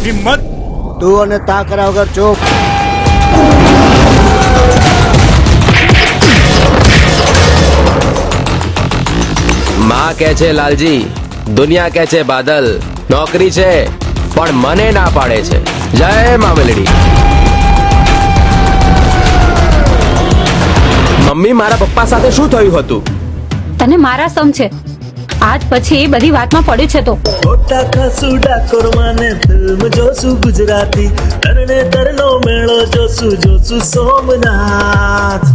હિંમત? તું અને તા કર્યા વગર ચૂપ. માં કહે છે લાલજી, દુનિયા કહે છે બાદલ, નોકરી છે પણ મને ના પાડે છે. જય મામેલડી. મમ્મી, મારા પપ્પા સાથે શું થયું હતું? તને મારા સમ છે. આજ પછી બધી વાતમાં પડે છે તો મોટા ખાસુ ડાકોર માને ફિલ્મ જોશું ગુજરાતી, તરને તરનો મેળો જોશું સોમનાથ.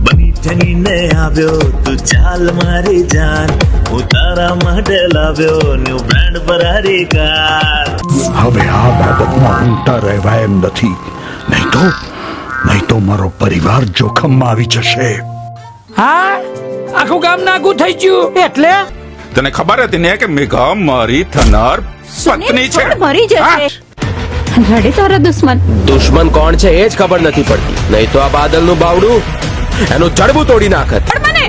બની ઠનીને આવ્યો તું ચાલ મારી જાન, હું તારા માટે લાવ્યો ન્યુ બ્રાન્ડ ફરારી કાર. હવે આ બાબતમાં ઊંટા રહેવાય એમ નથી, નહીં તો મારો પરિવાર જોખમમાં આવી જશે. હા, આખું ગામ નાગું થઈ ગયું. એટલે તને ખબર હતી ને કે મેઘા મારી થનાર પત્ની છે? મરી જશે. રડે તારા દુશ્મન. દુશ્મન કોણ છે એ જ ખબર નથી પડતી. નહીં તો આ બાદલનું બાવડું એનું જડબું તોડી નાખત. મને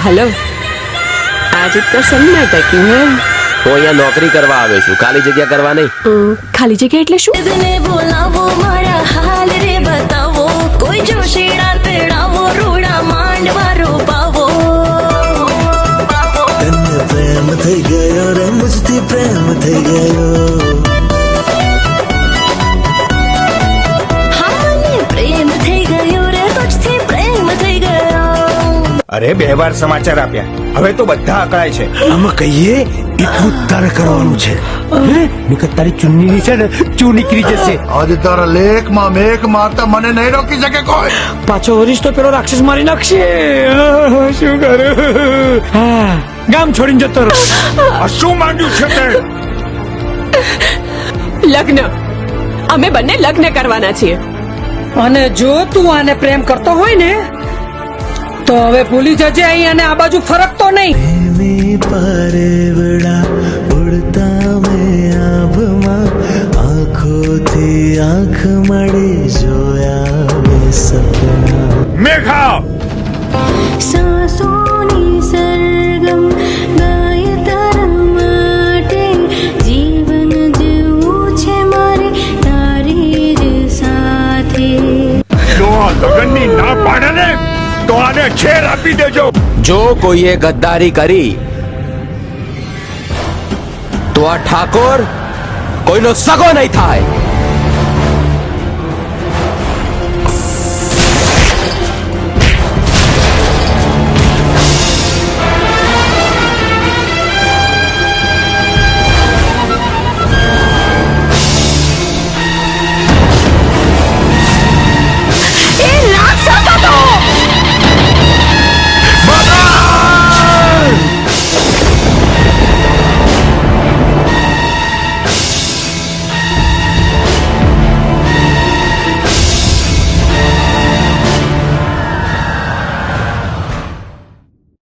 हेलो, आज इतना सन्नाटा क्यों है? હું અહીંયા નોકરી કરવા આવ્યો છું, ખાલી જગ્યા કરવા નહીં. ખાલી જગ્યા એટલે શું? ને બોલાવો મારા હાલ રે બતાવો, કોઈ જોશીડા તેડાવો, રૂડા માંડવા રોપાવો. તને પ્રેમ થઈ ગયો રે, મુજથી પ્રેમ થઈ ગયો. હા મને પ્રેમ થઈ ગયો રે, તુજથી પ્રેમ થઈ ગયો. અરે 2 વાર સમાચાર આપ્યા, હવે તો બધા અકળાય છે. આમાં કહીએ એટલું તારે કરવાનું છે. નિકટ તારી ચુન્ની છે ને ચૂ નીકળી જશે. આજે તારા લેખમાં મેઘ મારતા મને નહીં રોકી શકે કોઈ. પાછો વરિષ્ઠ તો પેલો રાક્ષસ મારી નાખશે. શું કરું? હા, ગામ છોડીને જતો રહો. આ શું માંગ્યું છે તે? લગ્ન. અમે બંને લગ્ન કરવાના છીએ. અને જો તું આને પ્રેમ કરતો હોય ને તો હવે ભૂલી જજે અહીં અને આ બાજુ ફરક તો નહીં. પ્રેમી પારેવડા ઉડતા મેં આભમાં, આંખોથી આંખ મળી જોયા મેં સપના. મેઘા, સાસોની સરગમ ગાય તારા માટે, જીવન જીવવું છે મારે તારી જ સાથે. જો આ લગનની ના પાડે ને તો આને છેર આપી દેજો. જો કોઈએ ગદ્દારી કરી તો આ ઠાકોર કોઈનો સગો નહીં થાય.